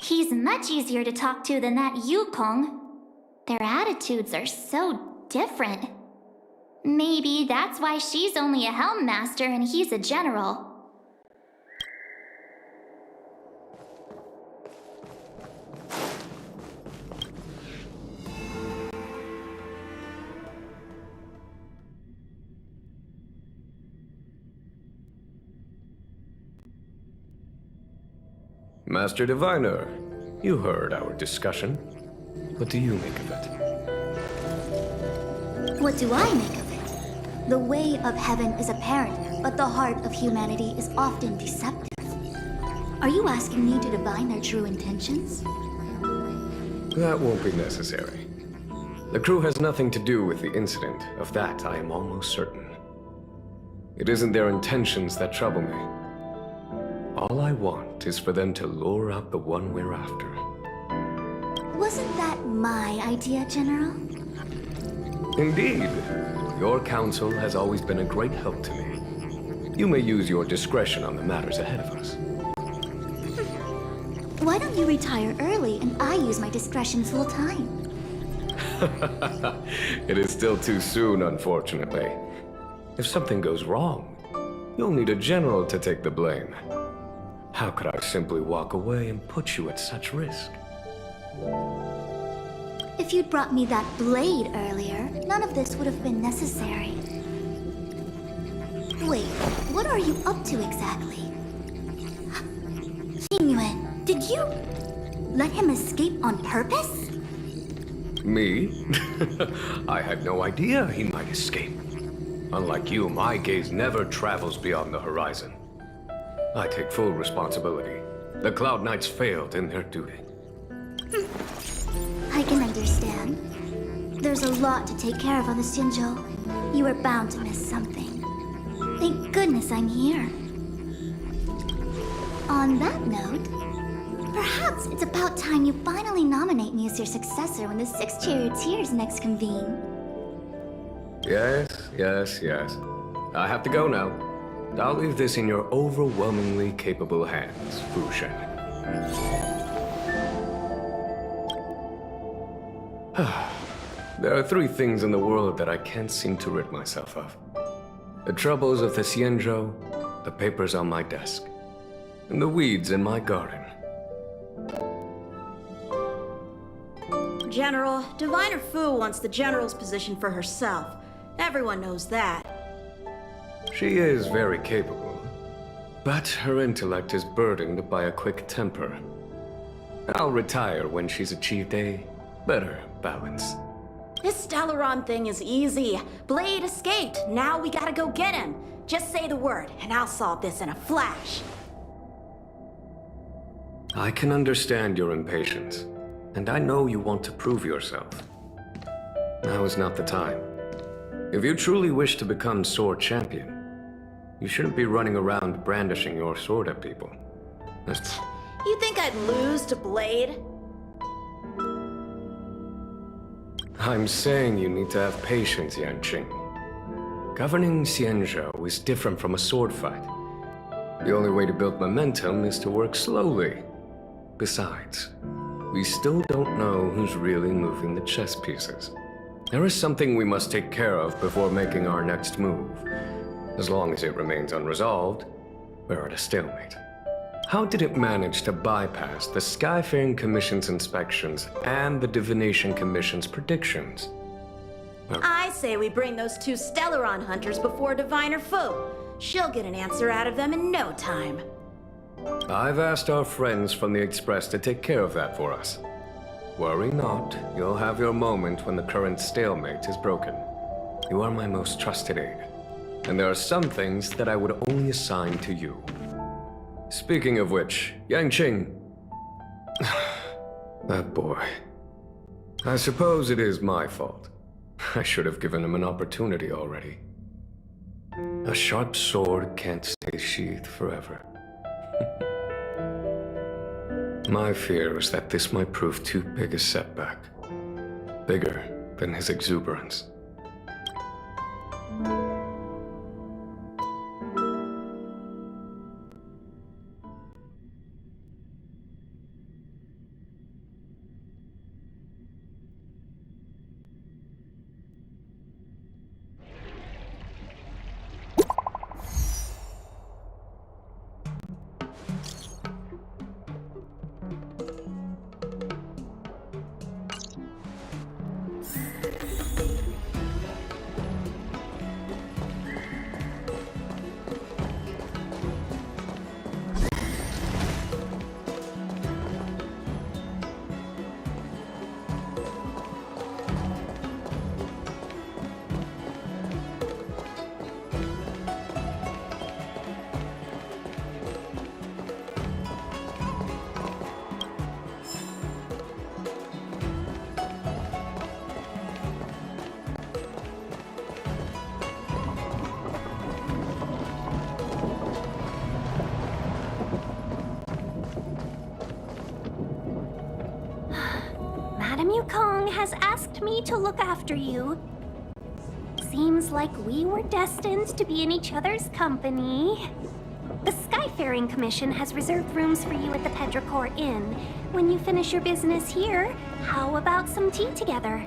He's much easier to talk to than that Yukong. Their attitudes are so different. Maybe that's why she's only a helm master and he's a general. Master Diviner, you heard our discussion. What do you make of it? What do I make of it? The way of heaven is apparent, but the heart of humanity is often deceptive. Are you asking me to divine their true intentions? That won't be necessary. The crew has nothing to do with the incident. Of that, I am almost certain. It isn't their intentions that trouble me. All I want is for them to lure out the one we're after. Wasn't that my idea, General? Indeed. Your counsel has always been a great help to me. You may use your discretion on the matters ahead of us. Why don't you retire early and I use my discretion full time? It is still too soon, unfortunately. If something goes wrong, you'll need a general to take the blame. How could I simply walk away and put you at such risk? If you'd brought me that blade earlier, none of this would have been necessary. Wait, what are you up to exactly? Xingyuan, did you let him escape on purpose? Me? I had no idea he might escape. Unlike you, my gaze never travels beyond the horizon. I take full responsibility. The Cloud Knights failed in their duty. I can understand. There's a lot to take care of on the Xinzhou. You were bound to miss something. Thank goodness I'm here. On that note, perhaps it's about time you finally nominate me as your successor when the Six Charioteers next convene. Yes. I have to go now. I'll leave this in your overwhelmingly capable hands, Fu Shen. There are three things in the world that I can't seem to rid myself of. The troubles of the Xianzhou, the papers on my desk, and the weeds in my garden. General, Diviner Fu wants the General's position for herself. Everyone knows that. She is very capable, but her intellect is burdened by a quick temper. I'll retire when she's achieved a better balance. This Stellaron thing is easy. Blade escaped. Now we gotta go get him. Just say the word, and I'll solve this in a flash. I can understand your impatience, and I know you want to prove yourself. Now is not the time. If you truly wish to become sword champion, you shouldn't be running around brandishing your sword at people. You think I'd lose to Blade? I'm saying you need to have patience, Yanqing. Governing Xianzhou is different from a sword fight. The only way to build momentum is to work slowly. Besides, we still don't know who's really moving the chess pieces. There is something we must take care of before making our next move. As long as it remains unresolved, we're at a stalemate. How did it manage to bypass the Skyfaring Commission's inspections and the Divination Commission's predictions? I say we bring those two Stellaron hunters before Diviner Fu. She'll get an answer out of them in no time. I've asked our friends from the Express to take care of that for us. Worry not, you'll have your moment when the current stalemate is broken. You are my most trusted aide, and there are some things that I would only assign to you. Speaking of which, Yanqing... that boy. I suppose it is my fault. I should have given him an opportunity already. A sharp sword can't stay sheathed forever. My fear is that this might prove too big a setback. Bigger than his exuberance. has asked me to look after you. Seems like we were destined to be in each other's company. The Skyfaring Commission has reserved rooms for you at the Petrichor Inn. When you finish your business here, how about some tea together?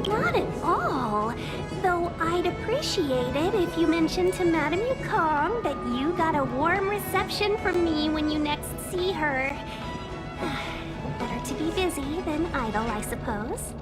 Not at all. Though I'd appreciate it if you mentioned to Madame Yukong that you got a warm reception from me when you next see her. Better to be busy than idle, I suppose.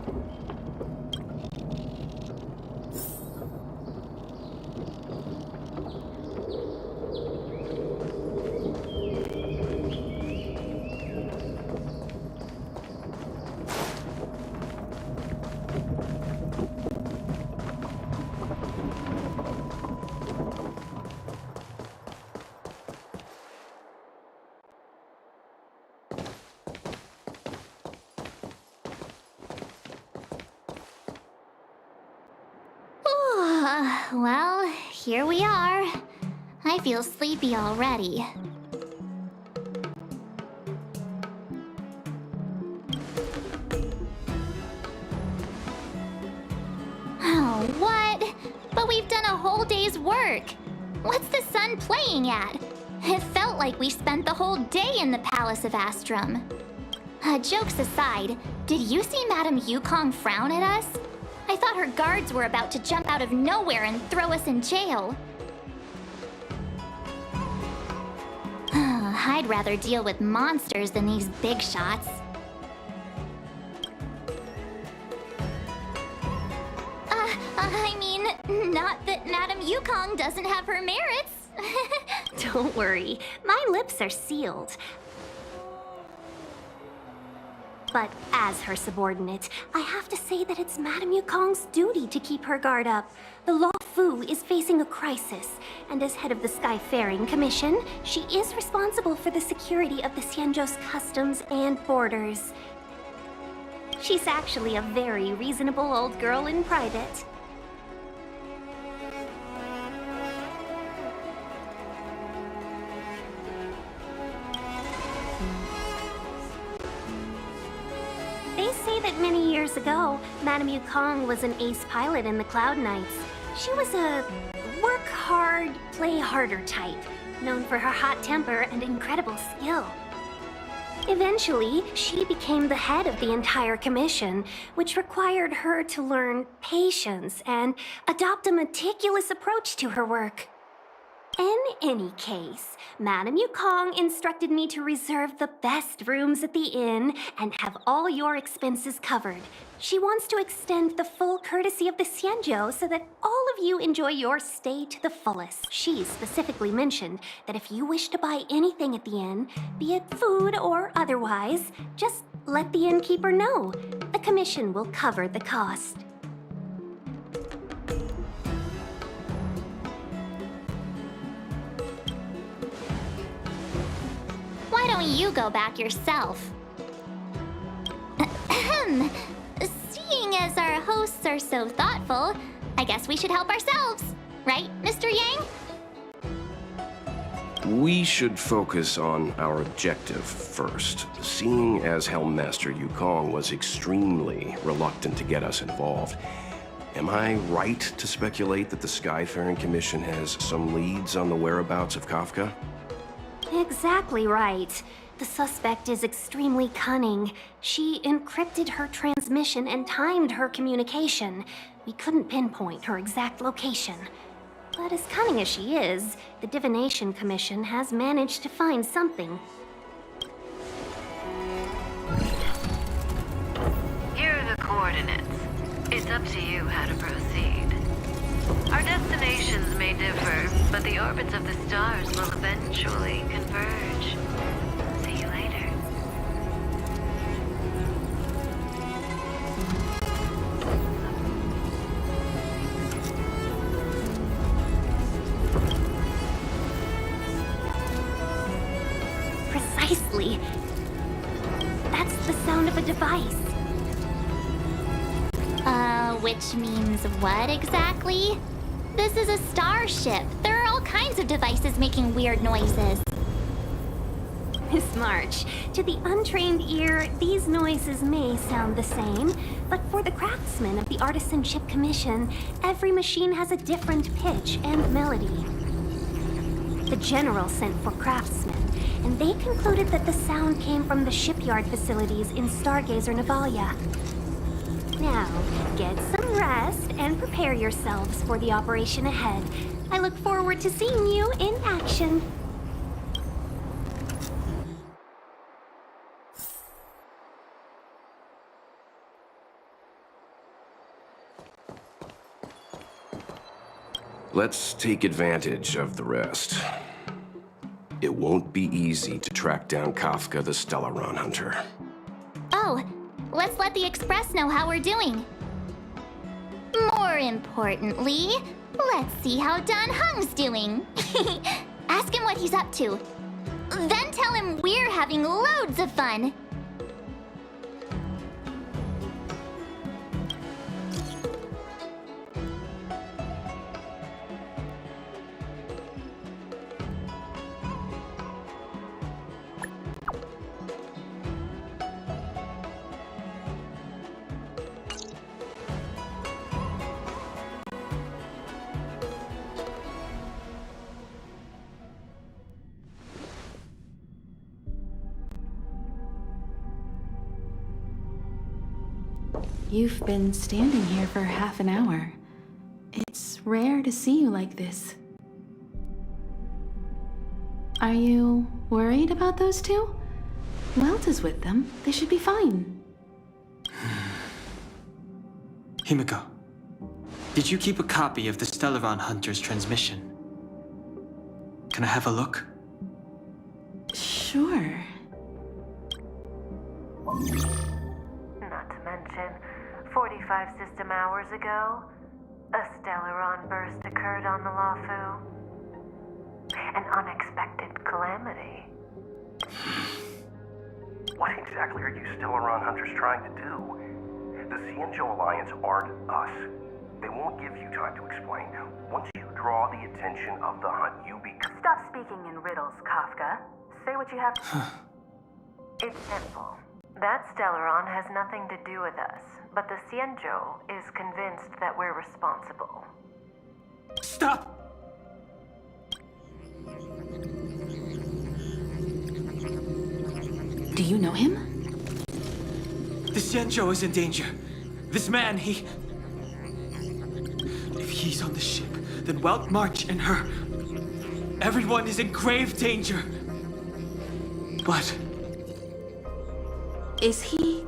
Well, here we are. I feel sleepy already. Oh, what? But we've done a whole day's work. What's the sun playing at? It felt like we spent the whole day in the Palace of Astrum. Jokes aside, did you see Madame Yukong frown at us? I thought her guards were about to jump out of nowhere and throw us in jail. I'd rather deal with monsters than these big shots. I mean, not that Madame Yukong doesn't have her merits. Don't worry, my lips are sealed. But as her subordinate, I have to say that it's Madame Yukong's duty to keep her guard up. The Law Fu is facing a crisis, and as head of the Skyfaring Commission, she is responsible for the security of the Xianzhou's customs and borders. She's actually a very reasonable old girl in private. They say that many years ago, Madame Yukong was an ace pilot in the Cloud Knights. She was a work hard, play harder type, known for her hot temper and incredible skill. Eventually, she became the head of the entire commission, which required her to learn patience and adopt a meticulous approach to her work. In any case, Madame Yukong instructed me to reserve the best rooms at the inn and have all your expenses covered. She wants to extend the full courtesy of the Xianzhou so that all of you enjoy your stay to the fullest. She specifically mentioned that if you wish to buy anything at the inn, be it food or otherwise, just let the innkeeper know. The commission will cover the cost. Why don't you go back yourself? Ahem. Seeing as our hosts are so thoughtful, I guess we should help ourselves. Right, Mr. Yang? We should focus on our objective first. Seeing as Helmmaster Yukong was extremely reluctant to get us involved, am I right to speculate that the Skyfaring Commission has some leads on the whereabouts of Kafka? Exactly right. The suspect is extremely cunning. She encrypted her transmission and timed her communication. We couldn't pinpoint her exact location. But as cunning as she is, the Divination Commission has managed to find something. Here are the coordinates. It's up to you how to proceed. Our destinations may differ, but the orbits of the stars will eventually converge. See you later. Precisely. That's the sound of a a device. Which means what exactly? This is a starship. There are all kinds of devices making weird noises. Miss March, to the untrained ear, these noises may sound the same, but for the craftsmen of the Artisanship Commission, every machine has a different pitch and melody. The General sent for craftsmen, and they concluded that the sound came from the shipyard facilities in Stargazer Navalia. Now, get some rest and prepare yourselves for the operation ahead. I look forward to seeing you in action. Let's take advantage of the rest. It won't be easy to track down Kafka the Stellaron Hunter. Oh, let's let the Express know how we're doing. More importantly, let's see how Dan Heng's doing. Ask him what he's up to. Then tell him we're having loads of fun. You've been standing here for half an hour. It's rare to see you like this. Are you worried about those two? Welt is with them. They should be fine. Himiko, did you keep a copy of the Stellaron Hunter's transmission? Can I have a look? Sure. Not to mention, 45 system hours ago, a Stellaron burst occurred on the Lafu. An unexpected calamity. What exactly are you Stellaron Hunters trying to do? The Xianzhou Alliance aren't us. They won't give you time to explain. Once you draw the attention of the hunt, you become... Stop speaking in riddles, Kafka. Say what you have to... It's simple. That Stellaron has nothing to do with us, but the Xianzhou is convinced that we're responsible. Stop! Do you know him? The Xianzhou is in danger. This man, he... If he's on the ship, then Welt, March, and her... Everyone is in grave danger. What? Is he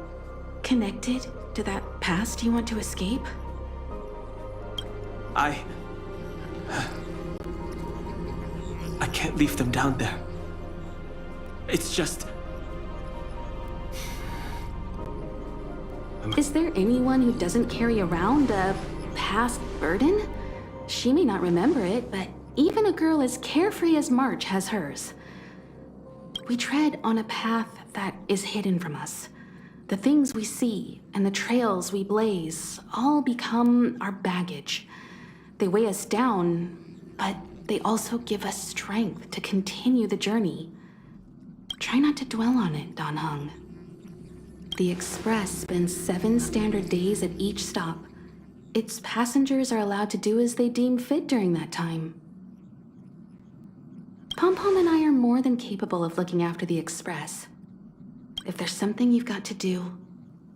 connected to that past you want to escape? I can't leave them down there. It's just... Is there anyone who doesn't carry around a past burden? She may not remember it, but even a girl as carefree as March has hers. We tread on a path that is hidden from us. The things we see and the trails we blaze all become our baggage. They weigh us down, but they also give us strength to continue the journey. Try not to dwell on it, Dan Heng. The Express spends 7 standard days at each stop. Its passengers are allowed to do as they deem fit during that time. Pom-Pom and I are more than capable of looking after the Express. If there's something you've got to do,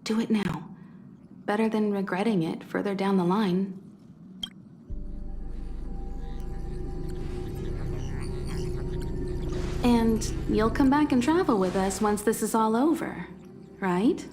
do it now. Better than regretting it further down the line. And you'll come back and travel with us once this is all over, right?